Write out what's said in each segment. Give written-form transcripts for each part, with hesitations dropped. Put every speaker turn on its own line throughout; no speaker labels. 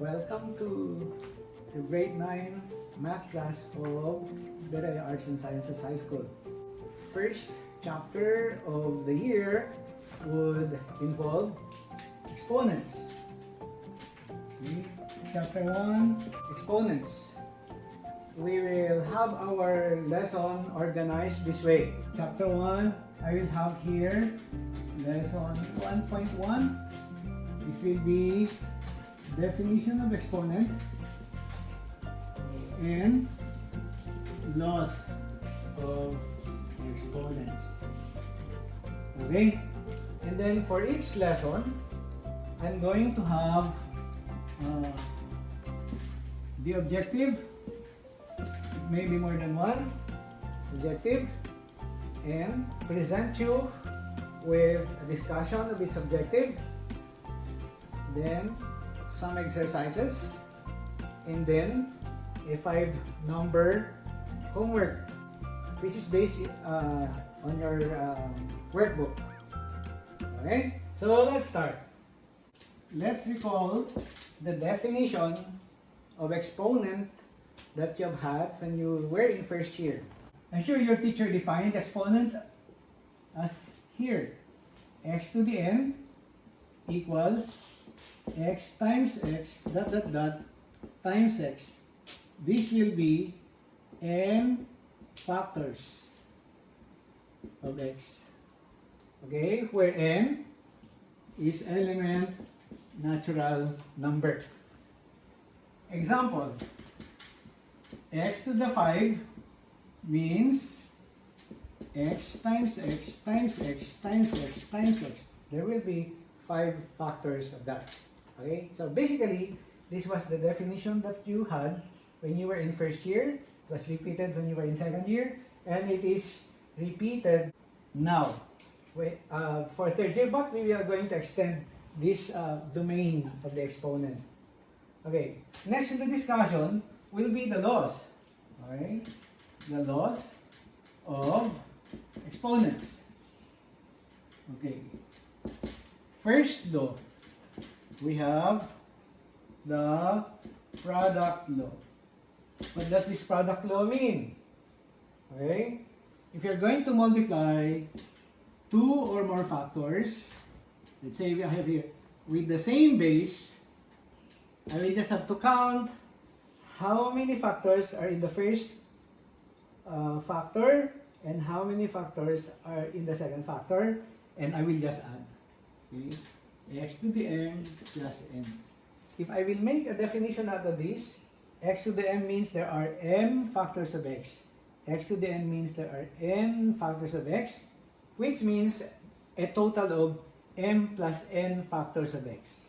Welcome to the grade 9 math class of Beraya Arts and Sciences High School. First chapter of the year would involve exponents. Okay. Chapter 1, exponents. We will have our lesson organized this way. Chapter 1, I will have here lesson 1.1. This will be definition of exponent and laws of exponents. Okay? And then for each lesson, I'm going to have the objective, maybe more than one objective, and present you with a discussion of its objective, then some exercises, and then a 5-number homework. This is based on your workbook. Okay, so let's start. Let's recall the definition of exponent that you have had when you were in first year. I'm sure your teacher defined exponent as here: x to the n equals x times x dot dot dot times x. This will be n factors of x. Okay, where n is element natural number. Example: x to the 5 means x times x times x times x times x. There will be 5 factors of that. Okay, so basically, this was the definition that you had when you were in first year. It was repeated when you were in second year, and it is repeated now for third year, but we are going to extend this domain of the exponent. Okay, next in the discussion will be the laws. Okay, the laws of exponents. Okay, first law, we have the product law. What does this product law mean? Okay, if you're going to multiply 2 or more factors, let's say we have here with the same base, I will just have to count how many factors are in the first factor and how many factors are in the second factor, and I will just add. Okay, x to the m plus n. If I will make a definition out of this, x to the m means there are m factors of x. X to the n means there are n factors of x, which means a total of m plus n factors of x.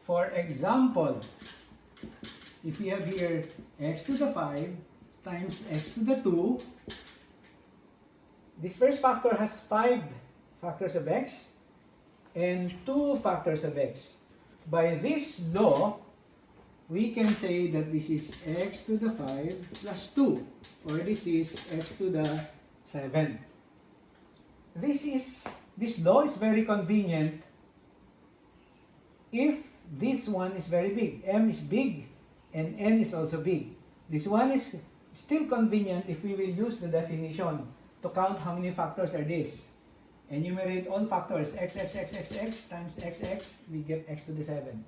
For example, if we have here x to the 5 times x to the 2, this first factor has 5 factors of x and 2 factors of x. By this law, we can say that this is x to the 5 plus 2, or this is x to the 7. This law is very convenient if this one is very big. M is big and n is also big. This one is still convenient if we will use the definition to count how many factors are this. Enumerate all factors, x times x, we get x to the 7.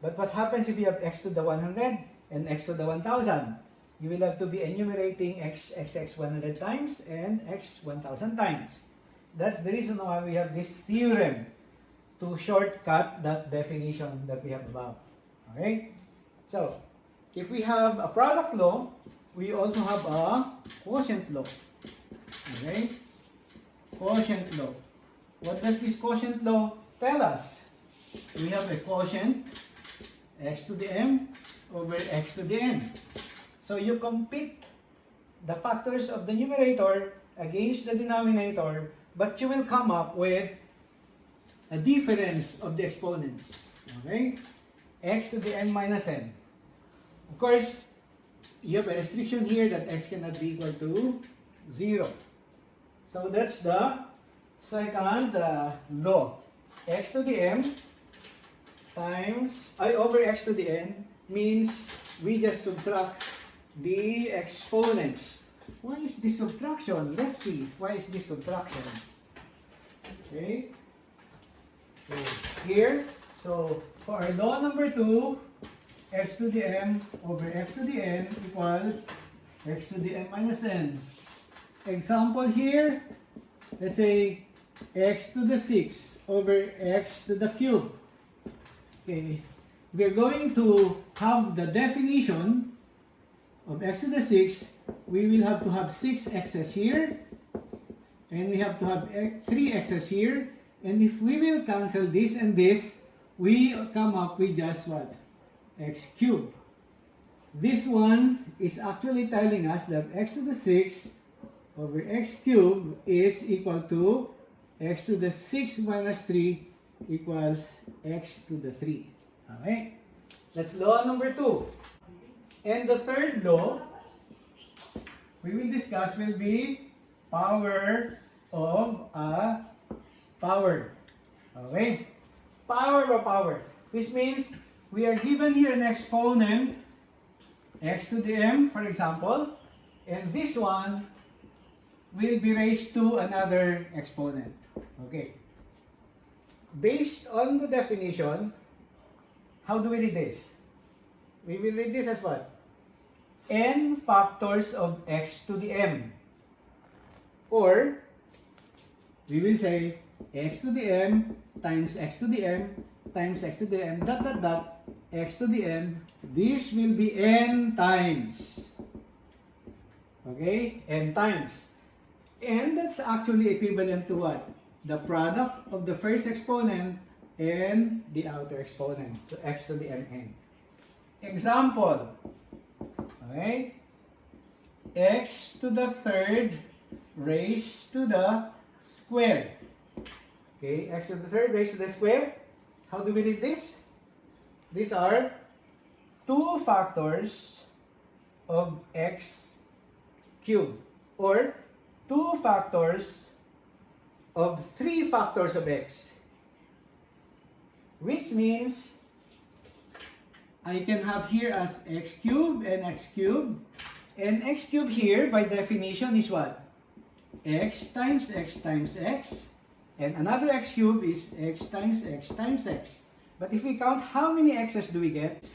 But what happens if you have x to the 100 and x to the 1000? You will have to be enumerating x 100 times and x 1000 times. That's the reason why we have this theorem to shortcut that definition that we have above. Okay? So, if we have a product law, we also have a quotient law. Okay? Quotient law. What does this quotient law tell us? We have a quotient, x to the m over x to the n. So you compete the factors of the numerator against the denominator, but you will come up with a difference of the exponents. Okay? X to the n minus n. Of course, you have a restriction here that x cannot be equal to 0. So that's the second law. X to the m times over x to the n means we just subtract the exponents. Why is this subtraction? Let's see. Why is this subtraction? Okay. So here, so for our law number 2, x to the m over x to the n equals x to the m minus n. Example here, let's say x to the 6 over x to the cube. Okay, we're going to have the definition of x to the 6. We will have to have 6 x's here, and we have to have 3 x's here. And if we will cancel this and this, we come up with just what? X cubed. This one is actually telling us that x to the 6 over x cubed is equal to x to the 6 minus 3 equals x to the 3. Okay? That's law number 2. And the third law we will discuss will be power of a power. Okay? Power of a power. Which means we are given here an exponent, x to the m, for example, and this one will be raised to another exponent. Okay. Based on the definition, how do we read this? We will read this as what? N factors of x to the m. Or, we will say x to the m times x to the m times x to the m dot dot dot x to the m. This will be n times. Okay? N times. And that's actually equivalent to what? The product of the first exponent and the outer exponent. So x to the mn. Example. Okay? X to the third raised to the square. Okay, x to the third raised to the square. How do we read this? These are 2 factors of x cubed, or 2 factors of 3 factors of x. Which means I can have here as x cubed and x cubed. And x cubed here by definition is what? X times x times x. And another x cubed is x times x times x. But if we count how many x's do we get?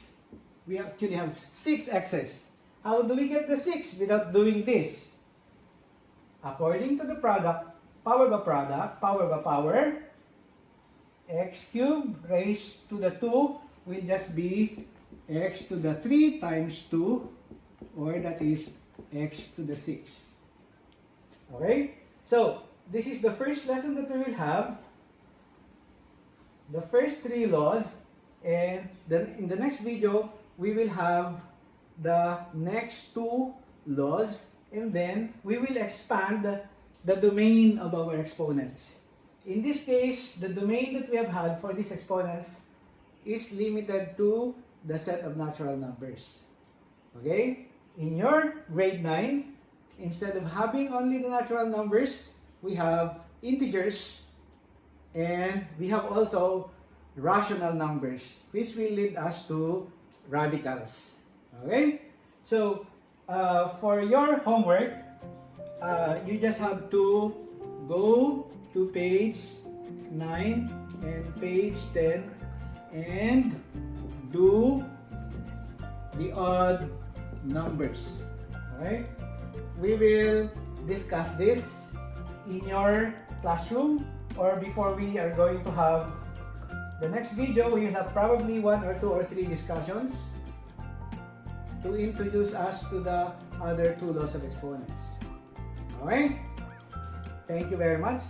We actually have 6 x's. How do we get the 6 without doing this? According to the product, power of a product, power of a power, x cubed raised to the 2 will just be x to the 3 times 2, or that is x to the 6. Okay? So, this is the first lesson that we will have. The first 3 laws, and then in the next video, we will have the next 2 laws, and then we will expand the domain of our exponents. In this case, the domain that we have had for these exponents is limited to the set of natural numbers. Okay? In your grade 9, instead of having only the natural numbers, we have integers, and we have also rational numbers, which will lead us to radicals. Okay? So, for your homework, you just have to go to page 9 and page 10 and do the odd numbers. Okay? We will discuss this in your classroom, or before we are going to have the next video, we will have probably 1 or 2 or 3 discussions to introduce us to the other 2 laws of exponents. Okay? Thank you very much.